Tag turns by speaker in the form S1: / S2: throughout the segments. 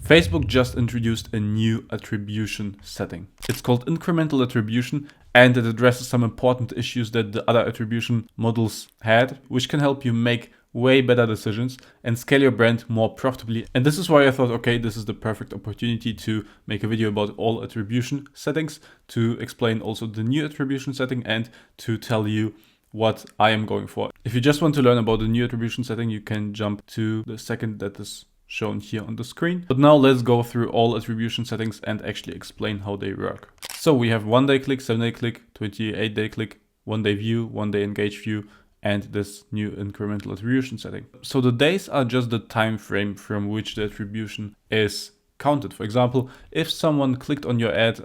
S1: Facebook just introduced a new attribution setting. It's called incremental attribution, and it addresses some important issues that the other attribution models had, which can help you make way better decisions and scale your brand more profitably. And this is why I thought, okay, this is the perfect opportunity to make a video about all attribution settings, to explain also the new attribution setting, and to tell you what I am going for. If you just want to learn about the new attribution setting, you can jump to the second that is shown here on the screen. But now let's go through all attribution settings and actually explain how they work. So we have 1-day click, 7-day click, 28-day click, 1-day view, 1-day engaged view, and this new incremental attribution setting. So the days are just the time frame from which the attribution is counted. For example, if someone clicked on your ad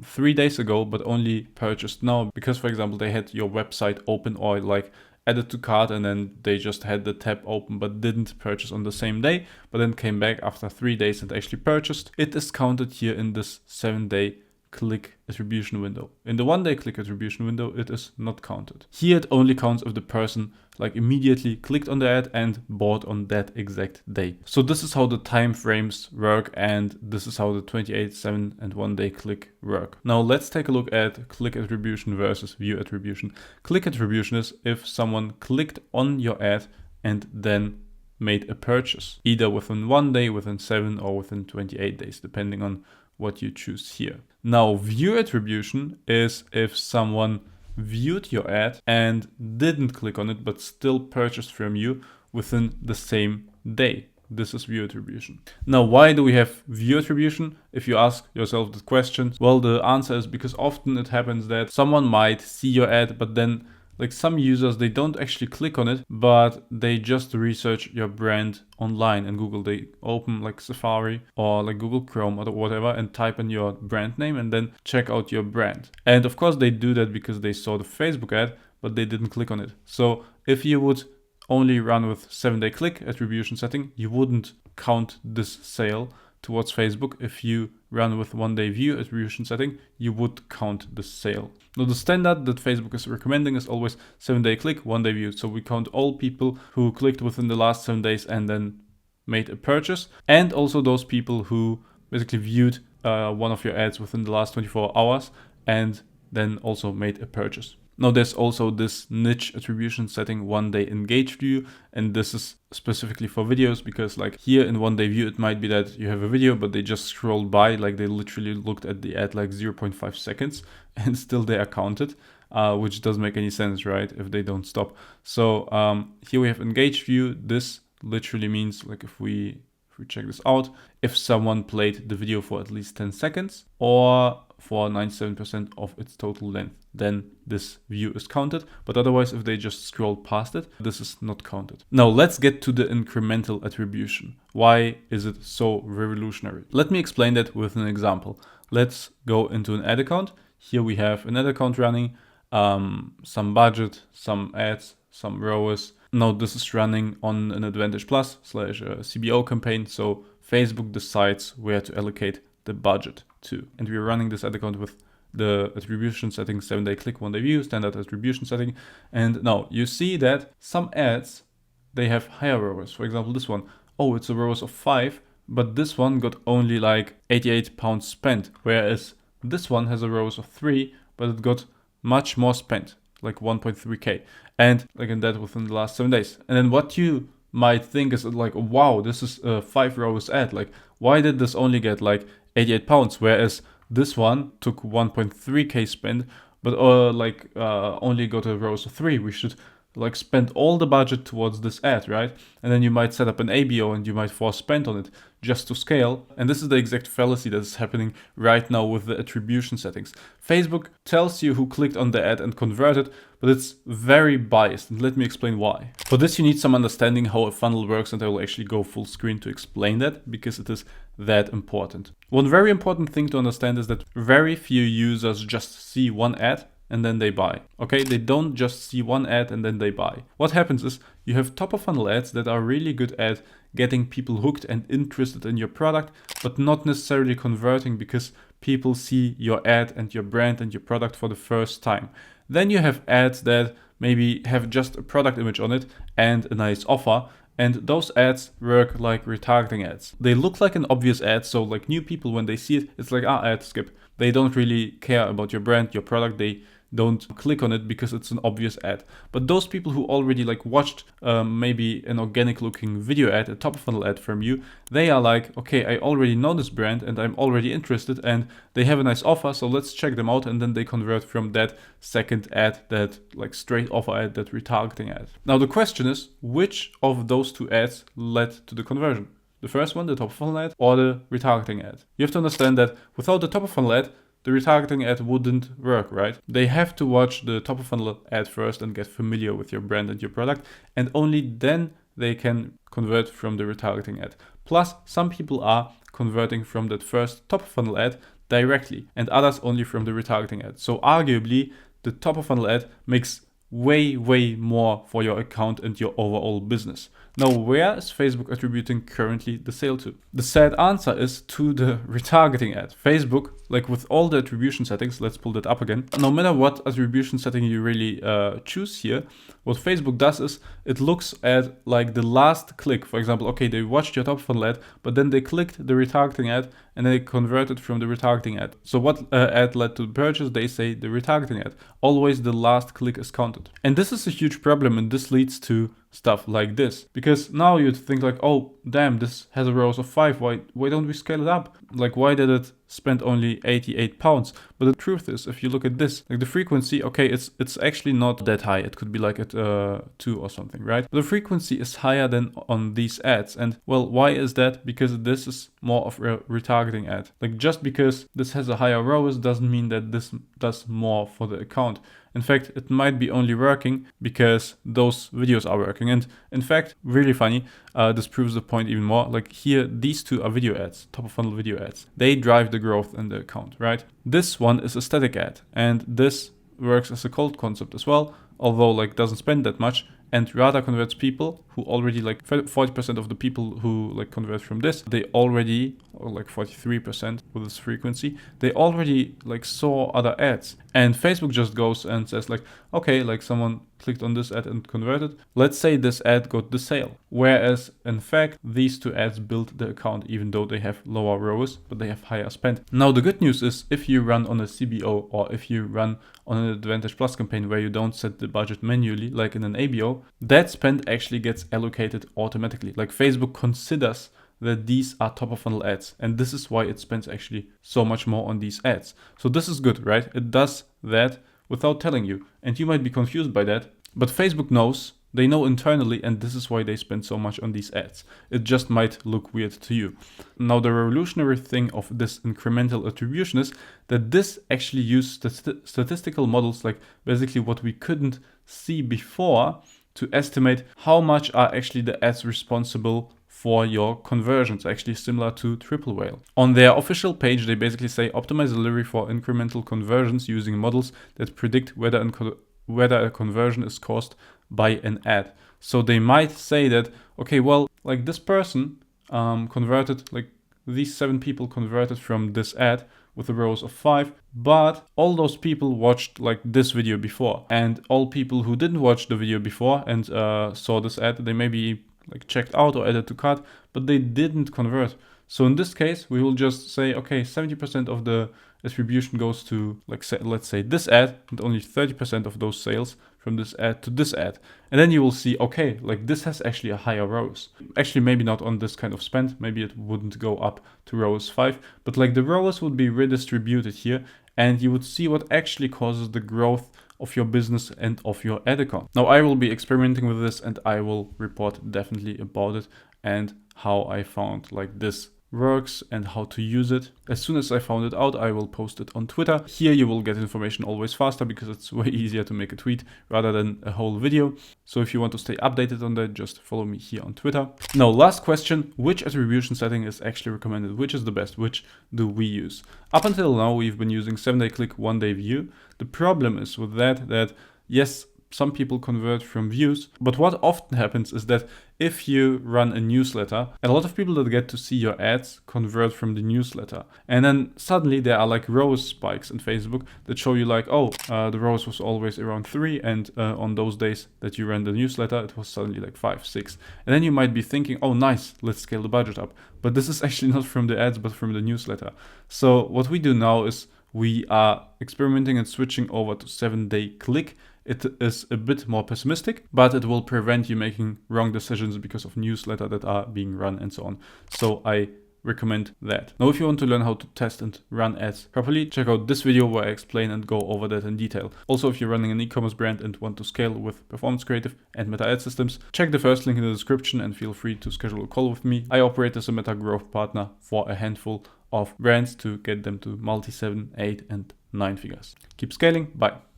S1: 3 days ago but only purchased now because, for example, they had your website open or like added to cart and then they just had the tab open but didn't purchase on the same day, but then came back after 3 days and actually purchased, it is counted here in this 7-day click attribution window. In the 1-day click attribution window, it is not counted. Here it only counts if the person like immediately clicked on the ad and bought on that exact day. So this is how the time frames work, and this is how the 28, 7 and 1-day click work. Now let's take a look at click attribution versus view attribution. Click attribution is if someone clicked on your ad and then made a purchase, either within 1 day, within 7 or within 28 days, depending on what you choose here. Now, view attribution is if someone viewed your ad and didn't click on it, but still purchased from you within the same day. This is view attribution. Now, why do we have view attribution? If you ask yourself the question, well, the answer is because often it happens that someone might see your ad, but then like some users, they don't actually click on it, but they just research your brand online in Google. They open like Safari or like Google Chrome or whatever and type in your brand name and then check out your brand. And of course they do that because they saw the Facebook ad, but they didn't click on it. So if you would only run with 7-day click attribution setting, you wouldn't count this sale towards Facebook. If you run with 1-day view attribution setting, you would count the sale. Now the standard that Facebook is recommending is always 7-day click, 1-day view. So we count all people who clicked within the last 7 days and then made a purchase, and also those people who basically viewed one of your ads within the last 24 hours and then also made a purchase. Now there's also this niche attribution setting, 1-day engaged view, and this is specifically for videos because like here in 1-day view, it might be that you have a video, but they just scrolled by, like they literally looked at the ad like 0.5 seconds and still they are counted, which doesn't make any sense, right? If they don't stop. So here we have engaged view. This literally means like if we check this out, if someone played the video for at least 10 seconds or for 97% of its total length, then this view is counted. But otherwise, if they just scroll past it, this is not counted. Now let's get to the incremental attribution. Why is it so revolutionary? Let me explain that with an example. Let's go into an ad account. Here we have an ad account running, some budget, some ads, some ROAS. Now this is running on an Advantage Plus / CBO campaign. So Facebook decides where to allocate the budget to. And we're running this ad account with the attribution setting, 7-day click, 1-day view, standard attribution setting. And now you see that some ads, they have higher ROAS. For example, this one, oh, it's a ROAS of 5, but this one got only like 88 pounds spent. Whereas this one has a ROAS of 3, but it got much more spent, like 1.3K. And again, that within the last 7 days. And then what you might think is like, wow, this is a 5 ROAS ad. Like, why did this only get like 88 pounds? Whereas this one took 1.3K spend, but only got a ROAS of 3. We should like spend all the budget towards this ad, right? And then you might set up an ABO and you might force spend on it just to scale. And this is the exact fallacy that is happening right now with the attribution settings. Facebook tells you who clicked on the ad and converted, but it's very biased. And let me explain why. For this, you need some understanding how a funnel works, and I will actually go full screen to explain that because it is that important. One very important thing to understand is that very few users just see one ad and then they buy. Okay, they don't just see one ad and then they buy. What happens is you have top of funnel ads that are really good at getting people hooked and interested in your product, but not necessarily converting because people see your ad and your brand and your product for the first time. Then you have ads that maybe have just a product image on it and a nice offer, And those ads work like retargeting ads. They look like an obvious ad, so like new people, when they see it, it's like, ad, skip. They don't really care about your brand, your product. They don't click on it because it's an obvious ad. But those people who already like watched maybe an organic looking video ad, a top of funnel ad from you, they are like, okay, I already know this brand and I'm already interested and they have a nice offer, so let's check them out. And then they convert from that second ad, that like straight offer ad, that retargeting ad. Now the question is, which of those two ads led to the conversion? The first one, the top of funnel ad, or the retargeting ad? You have to understand that without the top of funnel ad, the retargeting ad wouldn't work, right? They have to watch the top of funnel ad first and get familiar with your brand and your product, and only then they can convert from the retargeting ad. Plus, some people are converting from that first top of funnel ad directly, and others only from the retargeting ad. So arguably, the top of funnel ad makes way more for your account and your overall business. Now, where is Facebook attributing currently the sale to? The sad answer is to the retargeting ad. Facebook, like with all the attribution settings, let's pull that up again. No matter what attribution setting you really choose here, what Facebook does is it looks at like the last click. For example, okay, they watched your top funnel ad, but then they clicked the retargeting ad and they converted from the retargeting ad. So what ad led to the purchase? They say the retargeting ad. Always the last click is counted. And this is a huge problem, and this leads to stuff like this, because now you'd think like, oh damn, this has a ROAS of 5, why don't we scale it up? Like, why did it spend only £88? But the truth is, if you look at this, like the frequency, okay, it's actually not that high. It could be like at 2 or something, right? But the frequency is higher than on these ads. And well, why is that? Because this is more of a retargeting ad. Like, just because this has a higher ROAS doesn't mean that this does more for the account. In fact, it might be only working because those videos are working. And in fact, really funny, this proves the point even more. Like here, these two are video ads, top of funnel video ads. They drive the growth in the account, right? This one is a static ad, and this works as a cold concept as well, although like doesn't spend that much, and rather converts people who already, like 40% of the people who like convert from this, they already, or like 43% with this frequency, they already like saw other ads. And Facebook just goes and says like, okay, like someone clicked on this ad and converted. Let's say this ad got the sale. Whereas in fact, these two ads built the account, even though they have lower ROAS, but they have higher spend. Now, the good news is if you run on a CBO or if you run on an Advantage Plus campaign where you don't set the budget manually, like in an ABO, that spend actually gets allocated automatically. Like Facebook considers that these are top of funnel ads, and this is why it spends actually so much more on these ads. So this is good, right? It does that without telling you, and you might be confused by that, but Facebook knows, they know internally, and this is why they spend so much on these ads. It just might look weird to you. Now, the revolutionary thing of this incremental attribution is that this actually uses statistical models, like basically what we couldn't see before, to estimate how much are actually the ads responsible for your conversions, actually similar to Triple Whale. On their official page, they basically say optimize delivery for incremental conversions using models that predict whether a conversion is caused by an ad. So they might say that, okay, well, like this person converted, like these 7 people converted from this ad with a ROAS of 5, but all those people watched like this video before, and all people who didn't watch the video before and saw this ad, they maybe like checked out or added to cart, but they didn't convert. So in this case, we will just say, okay, 70% of the attribution goes to, like, let's say this ad, and only 30% of those sales from this ad to this ad. And then you will see, okay, like this has actually a higher ROAS. Actually, maybe not on this kind of spend. Maybe it wouldn't go up to ROAS 5, but like the ROAS would be redistributed here, and you would see what actually causes the growth of your business and of your ad account. Now, I will be experimenting with this, and I will report definitely about it and how I found like this works and how to use it. As soon as I found it out, I will post it on Twitter. Here you will get information always faster because it's way easier to make a tweet rather than a whole video. So if you want to stay updated on that, just follow me here on Twitter. Now, last question, which attribution setting is actually recommended? Which is the best? Which do we use? Up until now, we've been using 7-day click, 1-day view. The problem is with that yes, some people convert from views. But what often happens is that if you run a newsletter, a lot of people that get to see your ads convert from the newsletter. And then suddenly there are like ROAS spikes in Facebook that show you like, oh, the ROAS was always around 3. And on those days that you ran the newsletter, it was suddenly like 5, 6. And then you might be thinking, oh, nice, let's scale the budget up. But this is actually not from the ads, but from the newsletter. So what we do now is we are experimenting and switching over to 7-day click. It is a bit more pessimistic, but it will prevent you making wrong decisions because of newsletter that are being run and so on. So I recommend that. Now, if you want to learn how to test and run ads properly, check out this video where I explain and go over that in detail. Also, if you're running an e-commerce brand and want to scale with performance creative and meta ad systems, check the first link in the description and feel free to schedule a call with me. I operate as a meta growth partner for a handful of brands to get them to multi 7, 8 and 9 figures. Keep scaling. Bye.